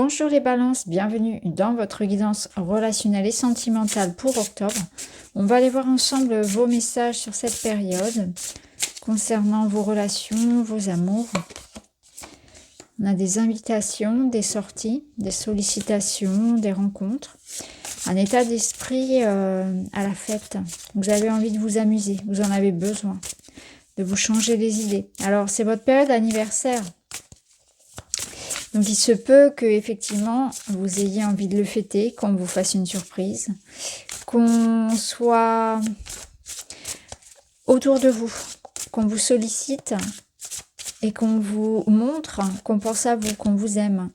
Bonjour les balances, bienvenue dans votre guidance relationnelle et sentimentale pour octobre. On va aller voir ensemble vos messages sur cette période concernant vos relations, vos amours. On a des invitations, des sorties, des sollicitations, des rencontres. Un état d'esprit à la fête. Vous avez envie de vous amuser, vous en avez besoin, de vous changer les idées. Alors c'est votre période anniversaire. Donc il se peut que effectivement vous ayez envie de le fêter, qu'on vous fasse une surprise, qu'on soit autour de vous, qu'on vous sollicite et qu'on vous montre qu'on pense à vous, qu'on vous aime.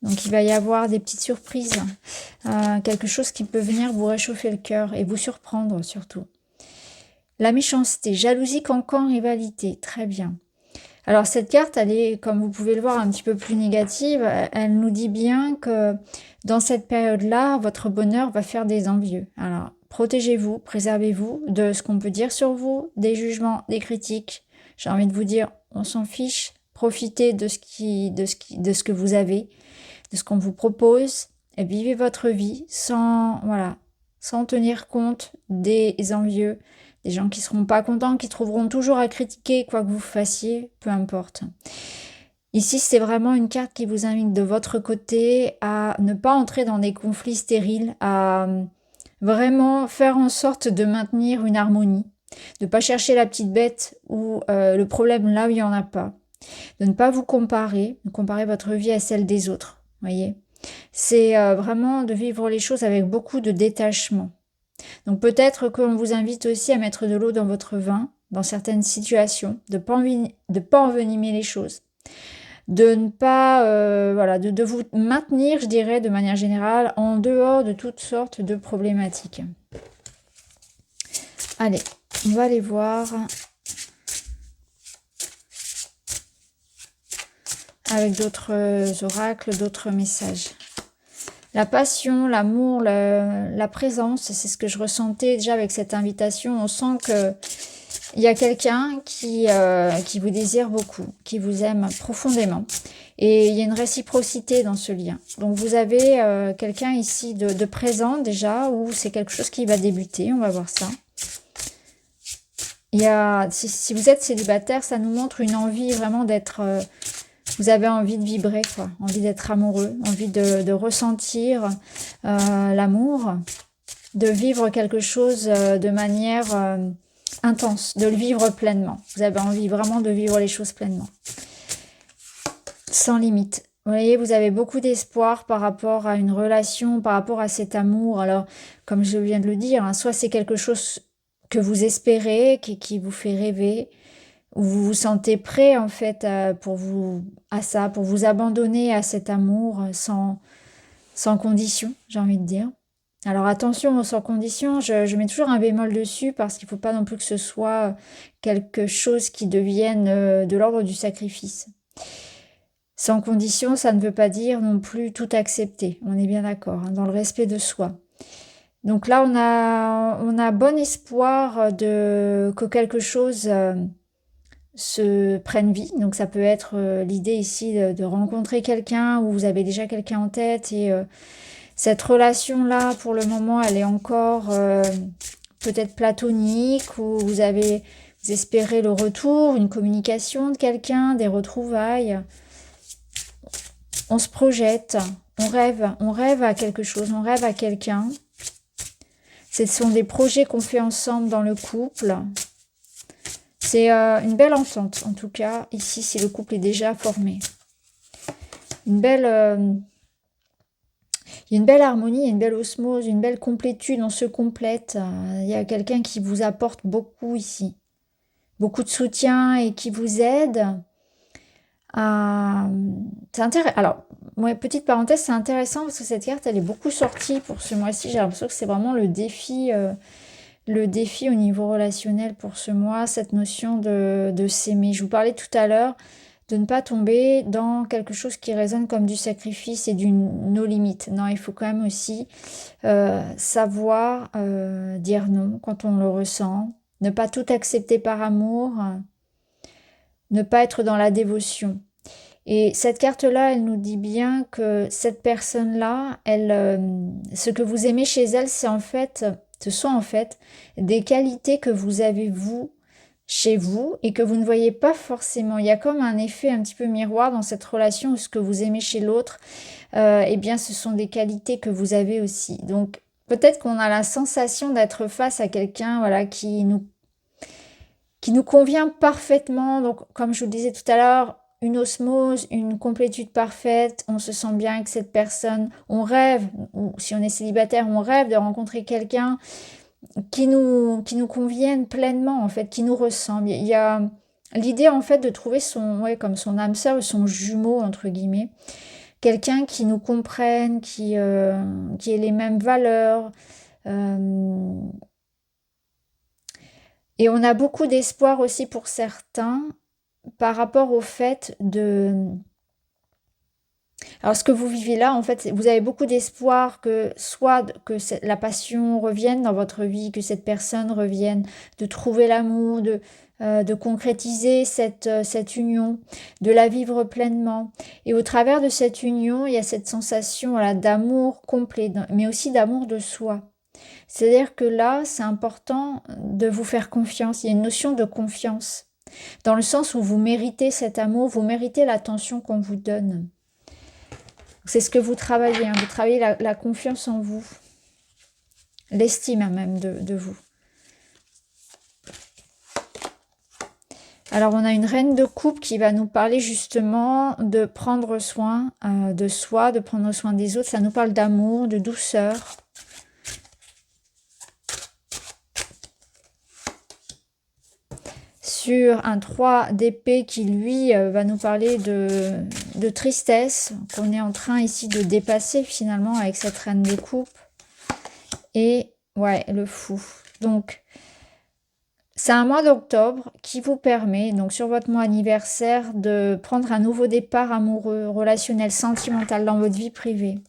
Donc il va y avoir des petites surprises, quelque chose qui peut venir vous réchauffer le cœur et vous surprendre surtout. La méchanceté, jalousie, cancan, rivalité, très bien. Alors cette carte, elle est, comme vous pouvez le voir, un petit peu plus négative. Elle nous dit bien que dans cette période-là, votre bonheur va faire des envieux. Alors protégez-vous, préservez-vous de ce qu'on peut dire sur vous, des jugements, des critiques. J'ai envie de vous dire, on s'en fiche. Profitez de ce que vous avez, de ce qu'on vous propose, et vivez votre vie sans tenir compte des envieux. Des gens qui ne seront pas contents, qui trouveront toujours à critiquer quoi que vous fassiez, peu importe. Ici, c'est vraiment une carte qui vous invite de votre côté à ne pas entrer dans des conflits stériles, à vraiment faire en sorte de maintenir une harmonie, de ne pas chercher la petite bête ou le problème là où il n'y en a pas, de ne pas vous comparer votre vie à celle des autres, voyez. C'est vraiment de vivre les choses avec beaucoup de détachement. Donc peut-être qu'on vous invite aussi à mettre de l'eau dans votre vin, dans certaines situations, de ne pas envenimer les choses, de ne pas, de vous maintenir, je dirais, de manière générale, en dehors de toutes sortes de problématiques. Allez, on va aller voir avec d'autres oracles, d'autres messages. La passion, l'amour, la présence, c'est ce que je ressentais déjà avec cette invitation. On sent que il y a quelqu'un qui vous désire beaucoup, qui vous aime profondément. Et il y a une réciprocité dans ce lien. Donc vous avez quelqu'un ici de présent déjà, ou c'est quelque chose qui va débuter, on va voir ça. Il y a, si vous êtes célibataire, ça nous montre une envie vraiment d'être... vous avez envie de vibrer, quoi, envie d'être amoureux, envie de ressentir l'amour, de vivre quelque chose de manière intense, de le vivre pleinement. Vous avez envie vraiment de vivre les choses pleinement, sans limite. Vous voyez, vous avez beaucoup d'espoir par rapport à une relation, par rapport à cet amour. Alors, comme je viens de le dire, hein, soit c'est quelque chose que vous espérez, qui vous fait rêver, où vous vous sentez prêt en fait pour vous abandonner à cet amour sans condition, j'ai envie de dire. Alors attention, sans condition, je mets toujours un bémol dessus parce qu'il ne faut pas non plus que ce soit quelque chose qui devienne de l'ordre du sacrifice. Sans condition, ça ne veut pas dire non plus tout accepter, on est bien d'accord, hein, dans le respect de soi. Donc là, on a bon espoir que quelque chose se prenne vie. Donc ça peut être l'idée ici de rencontrer quelqu'un ou vous avez déjà quelqu'un en tête et cette relation-là, pour le moment, elle est encore peut-être platonique ou vous espérez le retour, une communication de quelqu'un, des retrouvailles. On se projette, on rêve à quelque chose, on rêve à quelqu'un. Ce sont des projets qu'on fait ensemble dans le couple. C'est une belle entente, en tout cas, ici, si le couple est déjà formé. Il y a une belle harmonie, une belle osmose, une belle complétude, on se complète. Il y a quelqu'un qui vous apporte beaucoup ici. Beaucoup de soutien et qui vous aide. C'est intéressant. Alors, petite parenthèse, c'est intéressant parce que cette carte, elle est beaucoup sortie pour ce mois-ci. J'ai l'impression que c'est vraiment le défi au niveau relationnel pour ce mois, cette notion de s'aimer. Je vous parlais tout à l'heure de ne pas tomber dans quelque chose qui résonne comme du sacrifice et du no limite. Non, il faut quand même aussi savoir dire non quand on le ressent, ne pas tout accepter par amour, ne pas être dans la dévotion. Et cette carte-là, elle nous dit bien que cette personne-là, ce que vous aimez chez elle, ce sont en fait des qualités que vous avez vous chez vous et que vous ne voyez pas forcément. Il y a comme un effet un petit peu miroir dans cette relation où ce que vous aimez chez l'autre, eh bien, ce sont des qualités que vous avez aussi. Donc, peut-être qu'on a la sensation d'être face à quelqu'un, voilà, qui nous convient parfaitement. Donc, comme je vous le disais tout à l'heure, une osmose, une complétude parfaite, on se sent bien avec cette personne, on rêve, ou si on est célibataire, on rêve de rencontrer quelqu'un qui nous convienne pleinement, en fait, qui nous ressemble. Il y a l'idée, en fait, de trouver comme son âme sœur ou son jumeau, entre guillemets, quelqu'un qui nous comprenne, qui ait les mêmes valeurs, et on a beaucoup d'espoir aussi pour certains par rapport au fait de... Alors ce que vous vivez là, en fait, vous avez beaucoup d'espoir que la passion revienne dans votre vie, que cette personne revienne, de trouver l'amour, de concrétiser cette union, de la vivre pleinement. Et au travers de cette union, il y a cette sensation, voilà, d'amour complet, mais aussi d'amour de soi. C'est-à-dire que là, c'est important de vous faire confiance. Il y a une notion de confiance, dans le sens où vous méritez cet amour, vous méritez l'attention qu'on vous donne. C'est ce que vous travaillez, hein. Vous travaillez la confiance en vous, l'estime même de vous. Alors, on a une reine de coupe qui va nous parler justement de prendre soin de soi, de prendre soin des autres. Ça nous parle d'amour, de douceur. Sur un 3 d'épée qui, lui, va nous parler de tristesse, qu'on est en train ici de dépasser finalement avec cette reine de coupe. Et, ouais, le fou. Donc, c'est un mois d'octobre qui vous permet, donc sur votre mois anniversaire, de prendre un nouveau départ amoureux, relationnel, sentimental dans votre vie privée.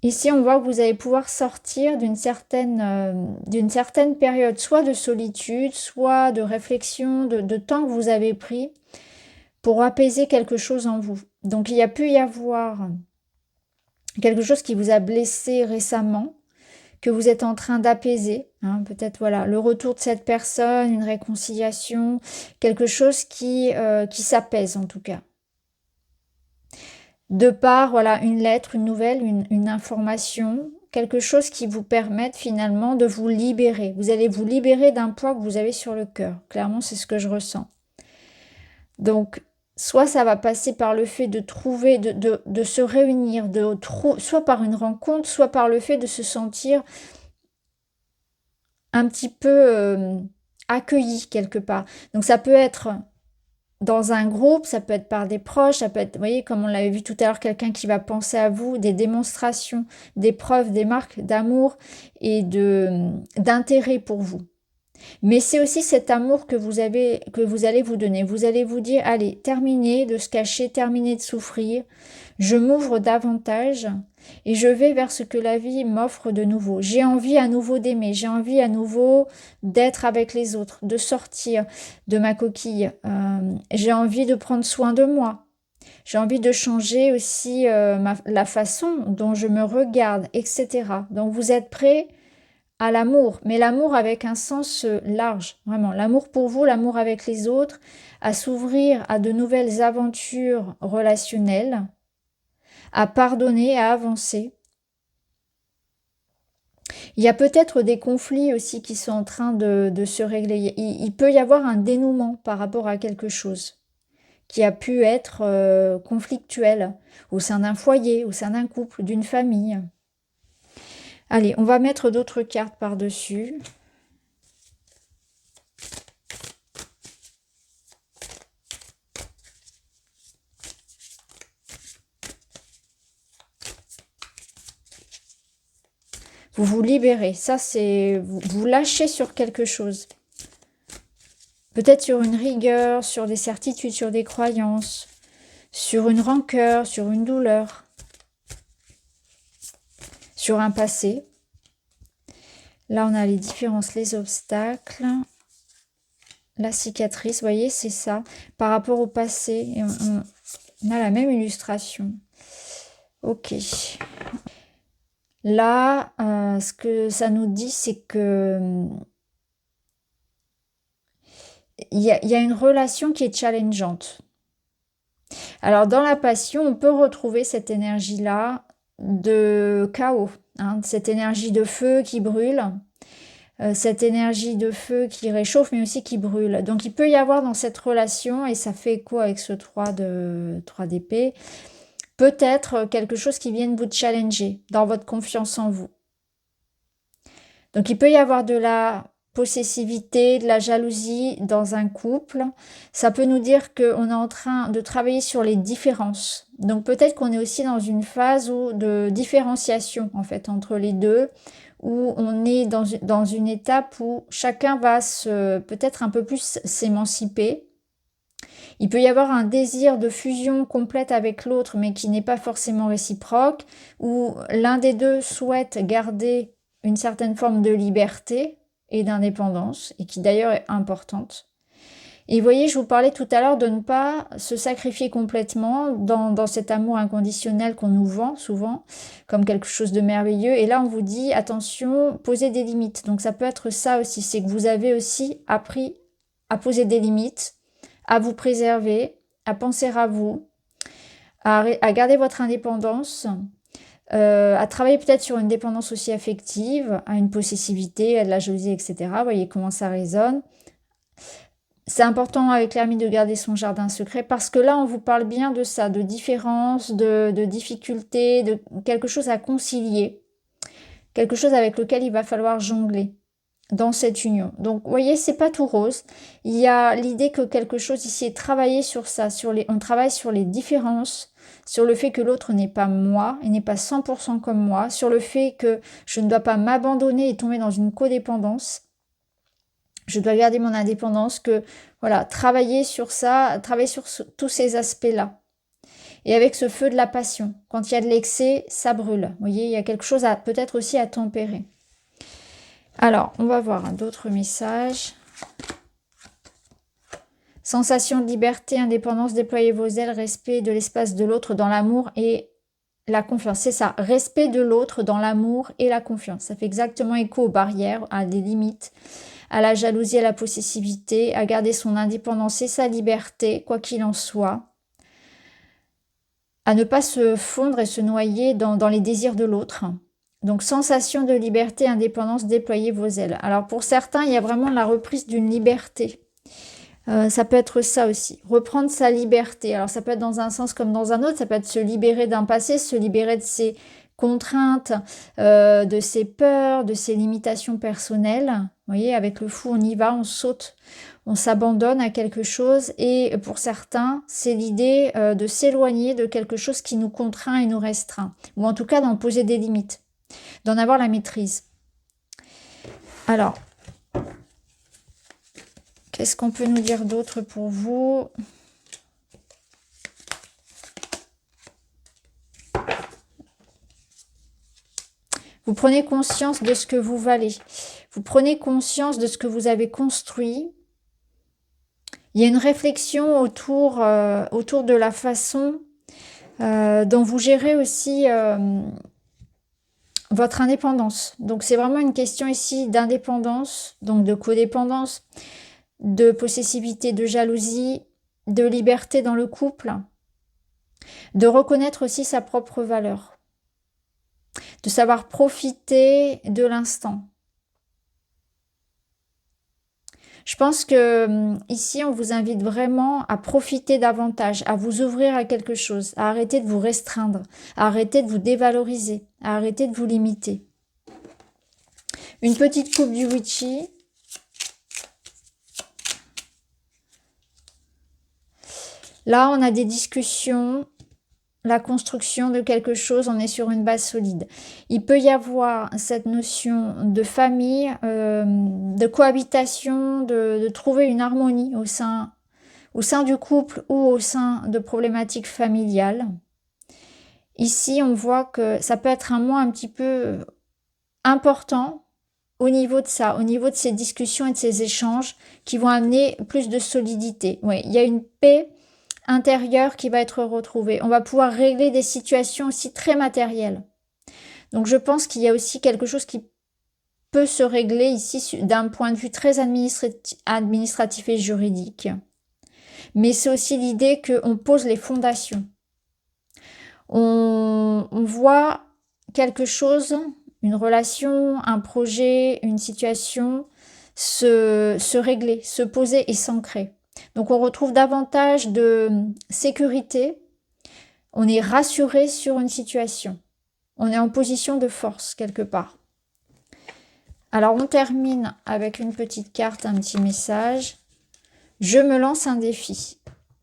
Ici, on voit que vous allez pouvoir sortir d'une certaine période, soit de solitude, soit de réflexion, de temps que vous avez pris pour apaiser quelque chose en vous. Donc, il y a pu y avoir quelque chose qui vous a blessé récemment, que vous êtes en train d'apaiser. Hein, peut-être, voilà, le retour de cette personne, une réconciliation, quelque chose qui s'apaise en tout cas. De par, voilà, une lettre, une nouvelle, une information, quelque chose qui vous permette finalement de vous libérer. Vous allez vous libérer d'un poids que vous avez sur le cœur. Clairement, c'est ce que je ressens. Donc, soit ça va passer par le fait de trouver, de se réunir, soit par une rencontre, soit par le fait de se sentir un petit peu accueilli quelque part. Donc, ça peut être dans un groupe, ça peut être par des proches, ça peut être, vous voyez, comme on l'avait vu tout à l'heure, quelqu'un qui va penser à vous, des démonstrations, des preuves, des marques d'amour et d'intérêt pour vous. Mais c'est aussi cet amour que vous allez vous donner. Vous allez vous dire, allez, terminez de se cacher, terminez de souffrir. Je m'ouvre davantage et je vais vers ce que la vie m'offre de nouveau. J'ai envie à nouveau d'aimer, j'ai envie à nouveau d'être avec les autres, de sortir de ma coquille. J'ai envie de prendre soin de moi. J'ai envie de changer aussi la façon dont je me regarde, etc. Donc vous êtes prêts à l'amour, mais l'amour avec un sens large, vraiment. L'amour pour vous, l'amour avec les autres, à s'ouvrir à de nouvelles aventures relationnelles, à pardonner, à avancer. Il y a peut-être des conflits aussi qui sont en train de se régler. Il peut y avoir un dénouement par rapport à quelque chose qui a pu être conflictuel au sein d'un foyer, au sein d'un couple, d'une famille. Allez, on va mettre d'autres cartes par-dessus. Vous vous libérez. Ça, c'est... Vous lâchez sur quelque chose. Peut-être sur une rigueur, sur des certitudes, sur des croyances, sur une rancœur, sur une douleur, sur un passé. Là, on a les différences, les obstacles, la cicatrice, vous voyez, c'est ça, par rapport au passé. Et on a la même illustration. Ok. Là, ce que ça nous dit, c'est que il y a une relation qui est challengeante. Alors, dans la passion, on peut retrouver cette énergie-là de chaos, hein, cette énergie de feu qui brûle, cette énergie de feu qui réchauffe, mais aussi qui brûle. Donc, il peut y avoir dans cette relation, et ça fait écho avec ce 3 d'épée, peut-être quelque chose qui vienne vous challenger dans votre confiance en vous. Donc, il peut y avoir de la possessivité, de la jalousie dans un couple. Ça peut nous dire qu'on est en train de travailler sur les différences. Donc, peut-être qu'on est aussi dans une phase de différenciation, en fait, entre les deux, où on est dans une étape où chacun va peut-être un peu plus s'émanciper. Il peut y avoir un désir de fusion complète avec l'autre, mais qui n'est pas forcément réciproque, où l'un des deux souhaite garder une certaine forme de liberté et d'indépendance, et qui d'ailleurs est importante. Et vous voyez, je vous parlais tout à l'heure de ne pas se sacrifier complètement dans cet amour inconditionnel qu'on nous vend souvent comme quelque chose de merveilleux. Et là, on vous dit, attention, posez des limites. Donc ça peut être ça aussi, c'est que vous avez aussi appris à poser des limites, à vous préserver, à penser à vous, à garder votre indépendance, à travailler peut-être sur une dépendance aussi affective, à une possessivité, à de la jalousie, etc. Vous voyez comment ça résonne. C'est important avec l'hermine de garder son jardin secret parce que là, on vous parle bien de ça, de différence, de difficultés, de quelque chose à concilier, quelque chose avec lequel il va falloir jongler dans cette union. Donc, vous voyez, c'est pas tout rose. Il y a l'idée que quelque chose ici est travaillé sur ça, on travaille sur les différences, sur le fait que l'autre n'est pas moi, il n'est pas 100% comme moi, sur le fait que je ne dois pas m'abandonner et tomber dans une codépendance. Je dois garder mon indépendance, que voilà, travailler sur ça, travailler sur tous ces aspects-là. Et avec ce feu de la passion, quand il y a de l'excès, ça brûle. Vous voyez, il y a quelque chose peut-être aussi à tempérer. Alors, on va voir d'autres messages. Sensation de liberté, indépendance, déployez vos ailes, respect de l'espace de l'autre dans l'amour et la confiance. C'est ça, respect de l'autre dans l'amour et la confiance. Ça fait exactement écho aux barrières, à des limites, à la jalousie, à la possessivité, à garder son indépendance et sa liberté, quoi qu'il en soit. À ne pas se fondre et se noyer dans les désirs de l'autre. Donc, sensation de liberté, indépendance, déployez vos ailes. Alors, pour certains, il y a vraiment la reprise d'une liberté. Ça peut être ça aussi, reprendre sa liberté. Alors, ça peut être dans un sens comme dans un autre. Ça peut être se libérer d'un passé, se libérer de ses contraintes, de ses peurs, de ses limitations personnelles. Vous voyez, avec le fou, on y va, on saute, on s'abandonne à quelque chose. Et pour certains, c'est l'idée de s'éloigner de quelque chose qui nous contraint et nous restreint. Ou en tout cas, d'en poser des limites, d'en avoir la maîtrise. Alors, qu'est-ce qu'on peut nous dire d'autre pour vous ? Vous prenez conscience de ce que vous valez. Vous prenez conscience de ce que vous avez construit. Il y a une réflexion autour de la façon dont vous gérez aussi votre indépendance. Donc, c'est vraiment une question ici d'indépendance, donc de codépendance, de possessivité, de jalousie, de liberté dans le couple, de reconnaître aussi sa propre valeur, de savoir profiter de l'instant. Je pense que ici, on vous invite vraiment à profiter davantage, à vous ouvrir à quelque chose, à arrêter de vous restreindre, à arrêter de vous dévaloriser, à arrêter de vous limiter. Une petite coupe du witchy. Là, on a des discussions, la construction de quelque chose, on est sur une base solide. Il peut y avoir cette notion de famille, de cohabitation, de trouver une harmonie au sein du couple ou au sein de problématiques familiales. Ici, on voit que ça peut être un mois un petit peu important au niveau de ça, au niveau de ces discussions et de ces échanges qui vont amener plus de solidité. Oui, il y a une paix intérieure qui va être retrouvée. On va pouvoir régler des situations aussi très matérielles. Donc je pense qu'il y a aussi quelque chose qui peut se régler ici d'un point de vue très administratif et juridique. Mais c'est aussi l'idée qu'on pose les fondations. On voit quelque chose, une relation, un projet, une situation se régler, se poser et s'ancrer. Donc on retrouve davantage de sécurité, on est rassuré sur une situation, on est en position de force quelque part. Alors on termine avec une petite carte, un petit message. Je me lance un défi.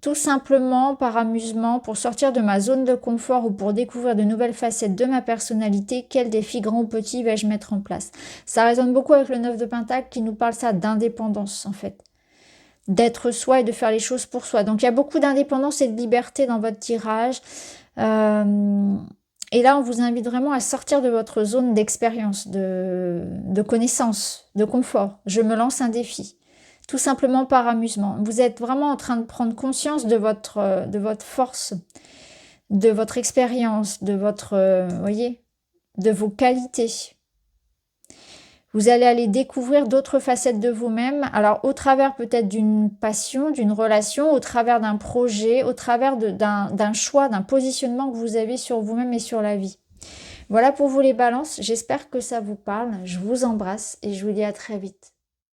Tout simplement par amusement, pour sortir de ma zone de confort ou pour découvrir de nouvelles facettes de ma personnalité, quel défi grand ou petit vais-je mettre en place? Ça résonne beaucoup avec le 9 de Pentacle qui nous parle ça d'indépendance en fait. D'être soi et de faire les choses pour soi. Donc il y a beaucoup d'indépendance et de liberté dans votre tirage. Et là, on vous invite vraiment à sortir de votre zone d'expérience, de connaissance, de confort. Je me lance un défi. Tout simplement par amusement. Vous êtes vraiment en train de prendre conscience de votre force, de votre expérience, de votre, voyez, de vos qualités. Vous allez aller découvrir d'autres facettes de vous-même, alors au travers peut-être d'une passion, d'une relation, au travers d'un projet, au travers d'un choix, d'un positionnement que vous avez sur vous-même et sur la vie. Voilà pour vous les balances, j'espère que ça vous parle, je vous embrasse et je vous dis à très vite.